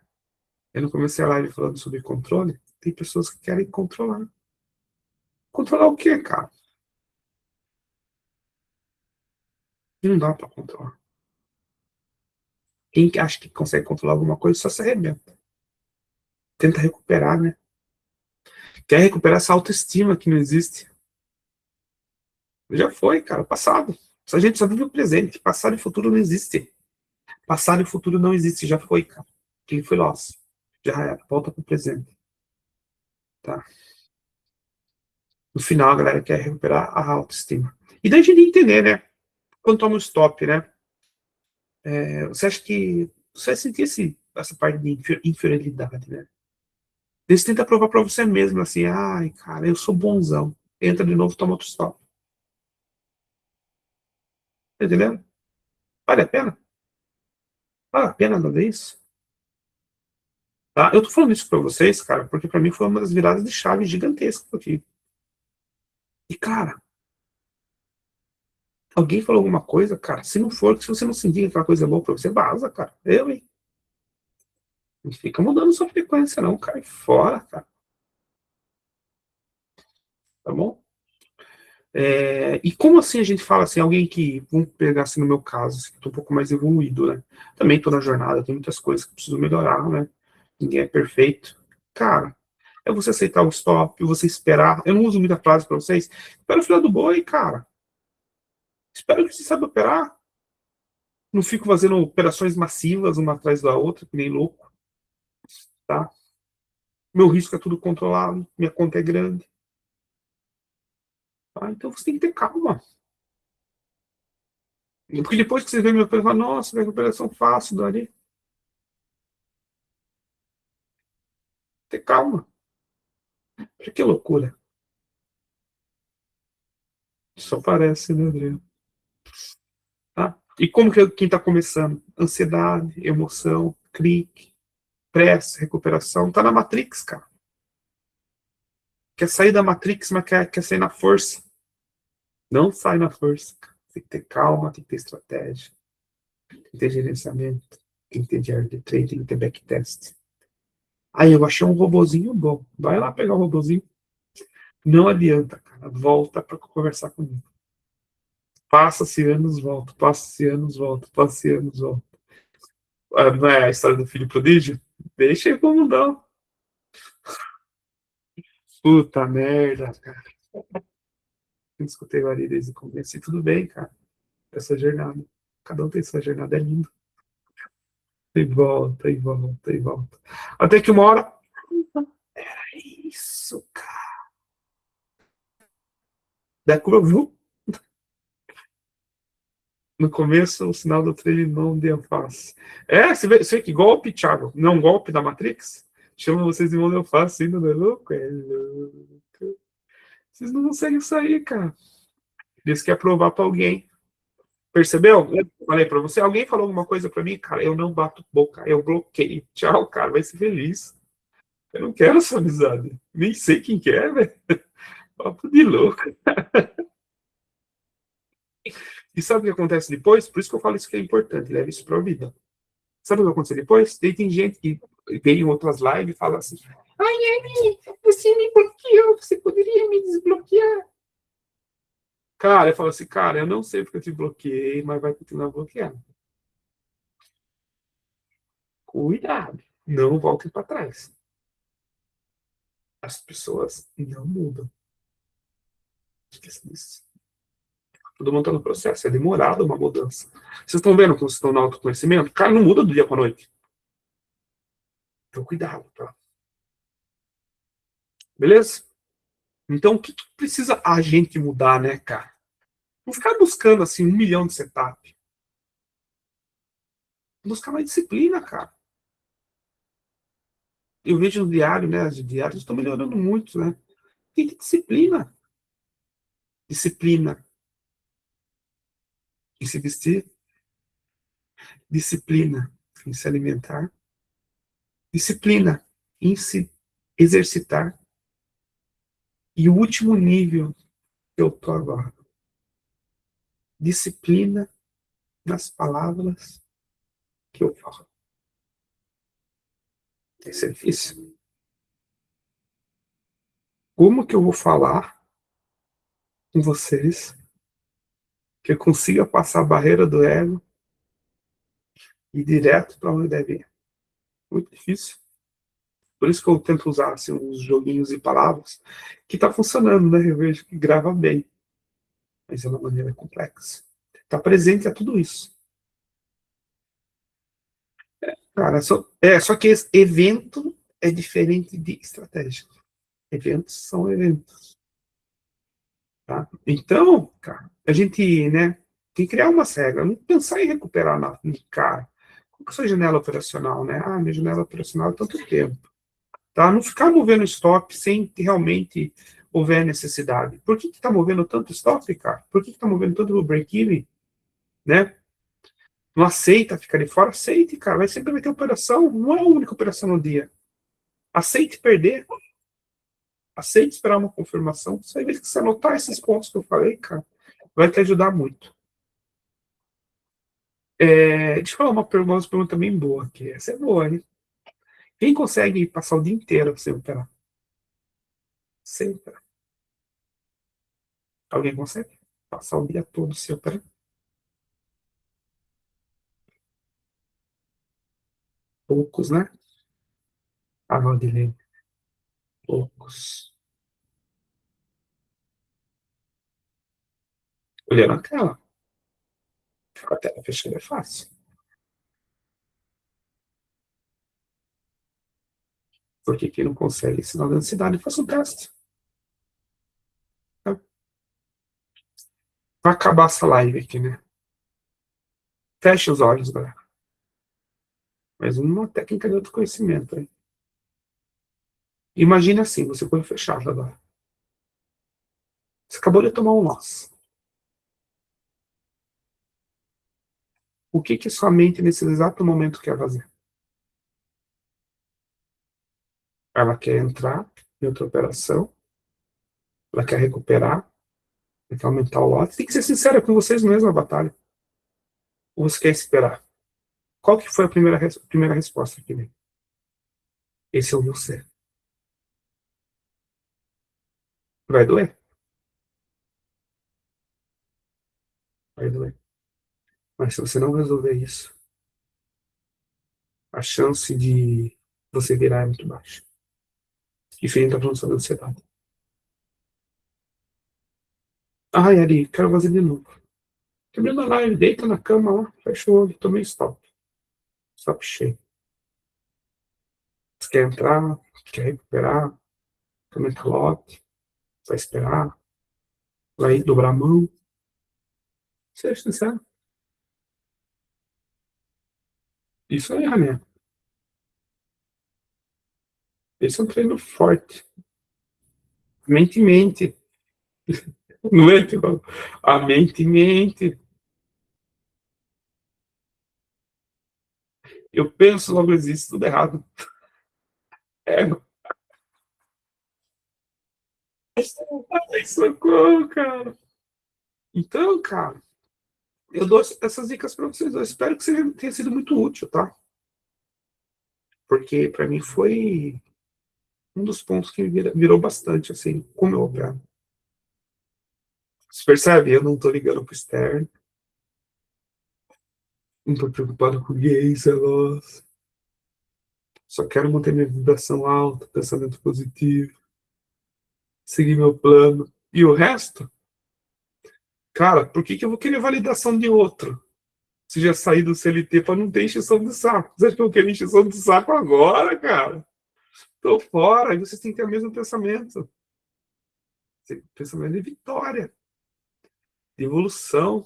Eu não comecei a live falando sobre controle. Tem pessoas que querem controlar. Controlar o quê, cara? Não dá pra controlar. Quem acha que consegue controlar alguma coisa só se arrebenta. Tenta recuperar, né? Quer recuperar essa autoestima que não existe. Já foi, cara, passado. A gente só vive o presente. Passado e futuro não existe. Passado e futuro não existe, já foi, cara. Quem foi nosso. Já era. Volta pro presente. Tá? No final, a galera quer recuperar a autoestima. E daí a gente entender, né? Quando toma o stop, né? Você acha que. Você vai sentir essa parte de inferioridade, né? Você tenta provar pra você mesmo, assim, ai, cara, eu sou bonzão. Entra de novo, toma outro stop. Tá entendendo? Vale a pena? Vale a pena fazer isso? Tá? Eu tô falando isso pra vocês, cara, porque pra mim foi uma das viradas de chave gigantescas aqui. E, cara, alguém falou alguma coisa, cara, se não for, se você não sentir aquela coisa boa pra você, vaza, cara. Eu, hein? Não fica mudando sua frequência, não, cai fora, cara. Tá bom? E como assim a gente fala assim, alguém que, vamos pegar assim no meu caso, assim, que tô um pouco mais evoluído, né? Também tô na jornada, tem muitas coisas que preciso melhorar, né? Ninguém é perfeito. Cara, é você aceitar o stop, você esperar. Eu não uso muita frase pra vocês. Espera o filho do boi, cara. Espero que você saiba operar. Não fico fazendo operações massivas uma atrás da outra, que nem louco, tá? Meu risco é tudo controlado, minha conta é grande. Tá? Então você tem que ter calma. Porque depois que você vê meu pai, fala, nossa, recuperação fácil, Dori. Ter calma. Que loucura. Só parece, né, Adriano? Tá? E como que quem está começando? Ansiedade, emoção, clique, pressa, recuperação. Tá na Matrix, cara. Quer sair da Matrix, mas quer sair na força. Não sai na força. Cara. Tem que ter calma, tem que ter estratégia, tem que ter gerenciamento, tem que ter diário de trade, tem que ter backtest. Aí eu achei um robozinho bom. Vai lá pegar o robozinho. Não adianta, cara. Volta para conversar comigo. Passa-se anos, volta. Passa-se anos, volta. Passa-se anos, volta. Ah, não é a história do filho prodígio? Deixa aí como não. Puta merda, cara. Eu escutei o Ari desde o começo. E tudo bem, cara. Essa jornada. Cada um tem sua jornada, é lindo. E volta, e volta, e volta. Até que uma hora. É isso, cara. Da curva, no começo, o sinal do trailer não deu face. É, você vê que golpe, Thiago. Não é um golpe da Matrix? Chama vocês de mão deu face ainda, não é louco? É louco. Vocês não conseguem sair, cara. Eles querem provar pra alguém. Percebeu? Eu falei pra você, alguém falou alguma coisa pra mim, cara, eu não bato boca, eu bloqueio. Tchau, cara, vai ser feliz. Eu não quero essa amizade. Nem sei quem que é, velho. Papo de louco. E sabe o que acontece depois? Por isso que eu falo isso que é importante, leva isso pra vida. Sabe o que aconteceu depois? Daí tem gente que vem em outras lives e fala assim: ai, Emi, você me bloqueou, você poderia me desbloquear? Cara, eu falo assim, cara, eu não sei porque eu te bloqueei, mas vai continuar bloqueando. Cuidado, não volte para trás. As pessoas não mudam. Esqueça disso. Todo mundo está no processo, é demorado uma mudança. Vocês estão vendo como vocês estão no autoconhecimento? Cara, não muda do dia para noite. Então, cuidado, tá? Beleza? Então, o que, que precisa a gente mudar, né, cara? Não ficar buscando, assim, 1 milhão de setup. Buscar mais disciplina, cara. Eu vejo no diário, né? Os diários estão melhorando muito, né? Tem que ter disciplina. Disciplina em se vestir, disciplina em se alimentar, disciplina em se exercitar. E o último nível que eu tô agora, disciplina nas palavras que eu falo. Isso é difícil. Como que eu vou falar com vocês que eu consiga passar a barreira do ego e ir direto para onde deve ir? Muito difícil. Por isso que eu tento usar assim, uns joguinhos de palavras que está funcionando, né? Eu vejo que grava bem, mas é uma maneira complexa. Está presente a tudo isso. Cara, só que esse evento é diferente de estratégia. Eventos são eventos. Tá? Então, cara, a gente, né, tem que criar uma regra, não pensar em recuperar na cara. Qual que é a sua janela operacional, né? Ah, minha janela operacional é tanto tempo. Tá? Não ficar movendo stop sem que realmente houver necessidade. Por que está movendo tanto stop, cara? Por que está movendo tanto o break-even? Né? Não aceita ficar de fora? Aceite, cara. Sempre vai ter operação. Não é a única operação no dia. Aceite perder. Aceite esperar uma confirmação. Você vai ver que você anotar esses pontos que eu falei, cara, vai te ajudar muito. Deixa eu falar uma pergunta bem boa aqui. Essa é boa, hein? Quem consegue passar o dia inteiro sem operar? Sem operar. Alguém consegue? Passar o dia todo sem operar? Poucos, né? Ah, Valdilene, poucos. Olhando aquela, fica a tela fechada é fácil. Porque quem não consegue sinal da ansiedade, faça um teste. Tá? Vai acabar essa live aqui, né? Feche os olhos, galera. Mais uma técnica de autoconhecimento, hein? Imagina assim, você foi fechado agora. Você acabou de tomar um loss. O que que sua mente nesse exato momento quer fazer? Ela quer entrar em outra operação, ela quer recuperar, ela quer aumentar o lote. Tem que ser sincera com vocês mesmos na batalha. Ou você quer esperar? Qual que foi a primeira resposta que veio? Esse é o você. Vai doer? Vai doer. Mas se você não resolver isso, a chance de você virar é muito baixa. Diferente da produção da ansiedade. Ai, Ari, quero fazer de novo. Terminando a live, deita na cama lá, fecha o olho, tomei stop. Stop cheio. Você quer entrar, quer recuperar, também calote, vai esperar, vai dobrar a mão. Seja sincero. Isso é né? Esse é um treino forte. Mente mente. Não é, tipo, a mente mente. Eu penso, logo existe, tudo errado. É, ai, socorro, cara. Então, cara, eu dou essas dicas para vocês. Eu espero que seja, tenha sido muito útil, tá? Porque para mim foi um dos pontos que virou bastante, assim, como eu opero. Você percebe? Eu não tô ligando pro externo, não tô preocupado com ninguém, sei lá. Só quero manter minha vibração alta, pensamento positivo, seguir meu plano. E o resto, cara, por que que eu vou querer validação de outro? Se já saí do CLT para não ter encheção de saco. Você acha que eu quero encheção de saco agora, cara? Tô fora. E vocês têm que ter o mesmo pensamento. Pensamento de vitória, de evolução.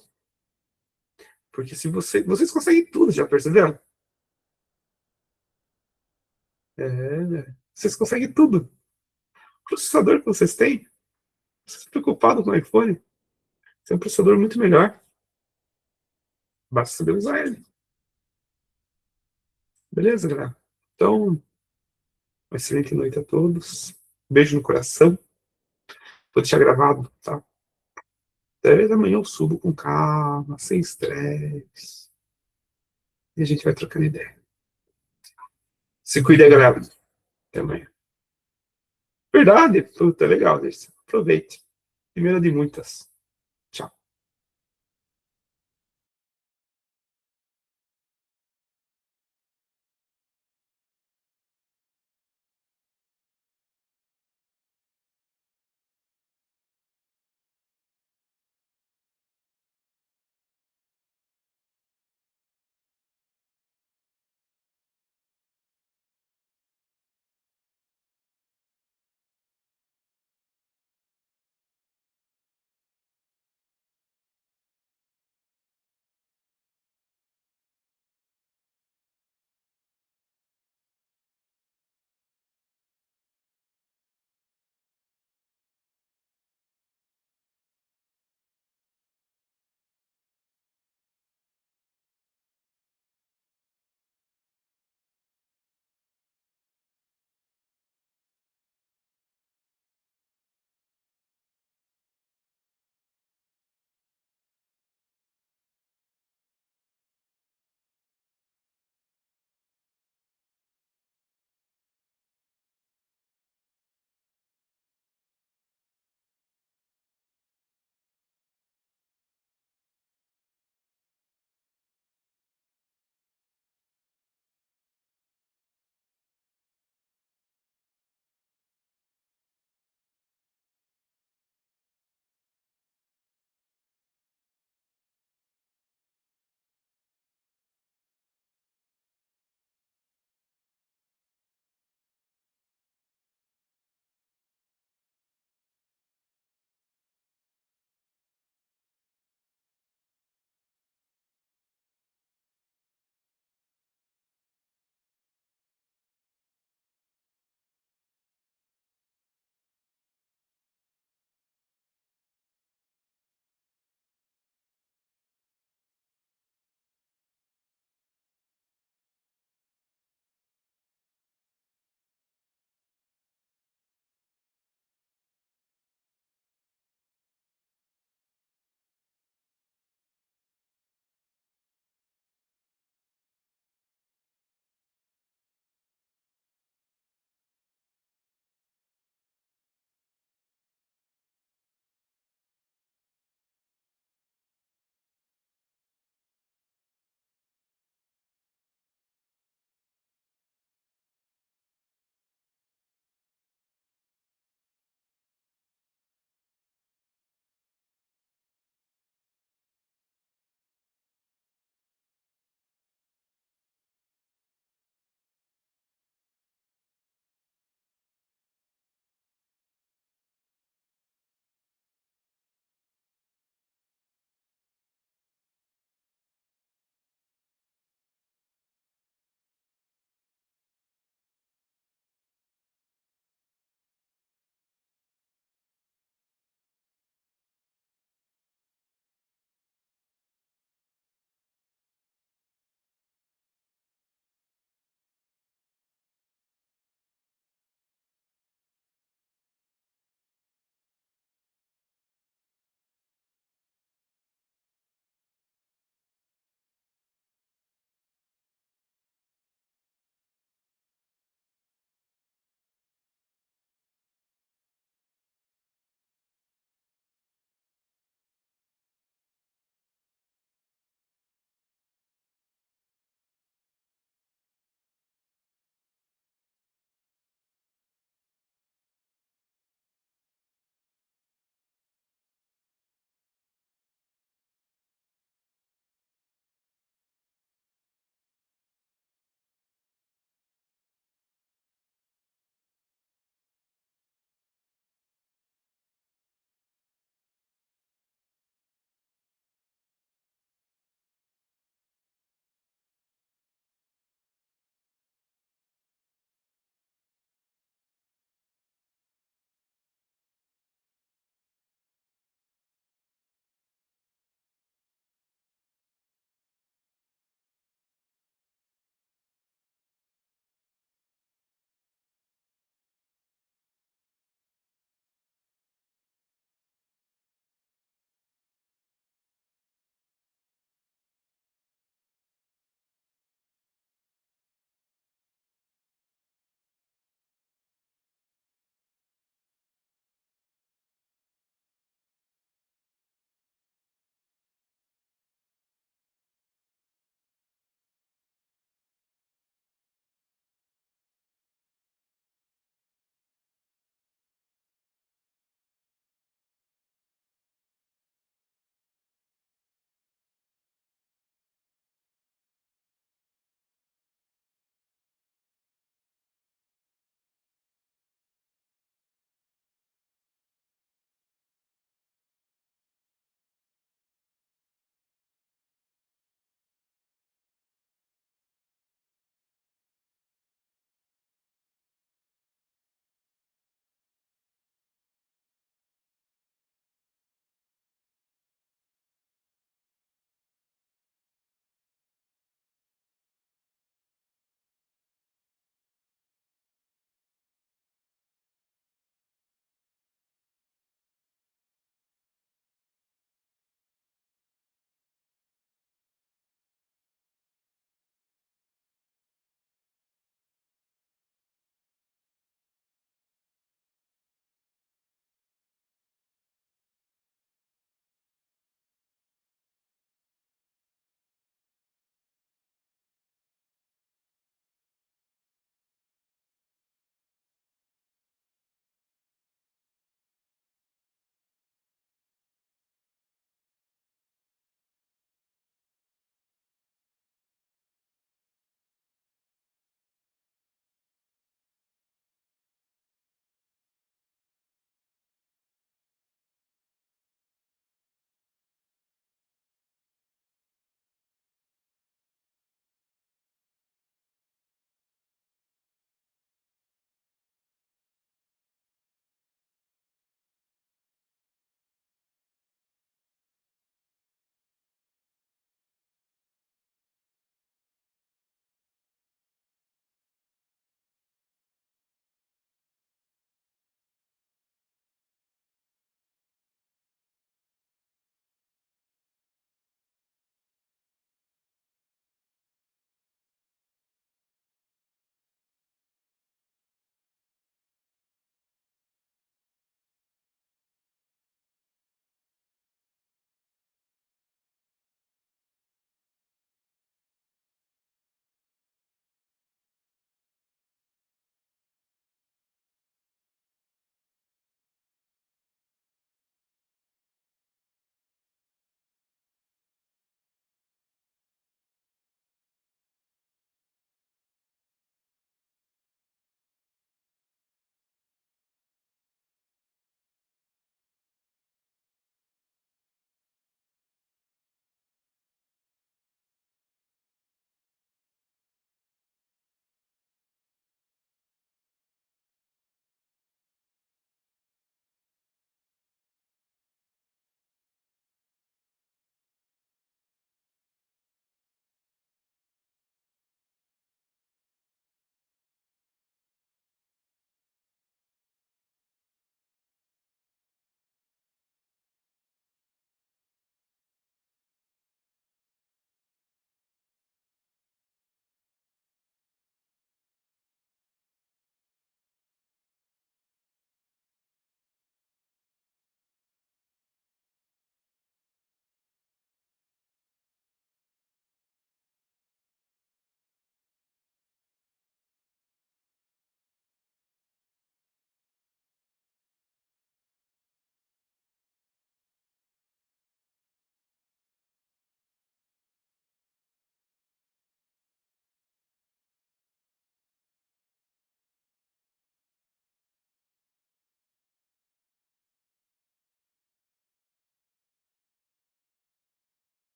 Porque se vocês conseguem tudo, já perceberam? É, vocês conseguem tudo. O processador que vocês têm, vocês estão preocupados com o iPhone. Tem um processador muito melhor. Basta saber usar ele. Beleza, galera? Então, uma excelente noite a todos. Beijo no coração. Vou deixar gravado, tá? Talvez amanhã eu subo com calma, sem estresse. E a gente vai trocando ideia. Se cuida, galera. Até amanhã. Verdade. Puta, legal, gente. Aproveite. Primeira de muitas.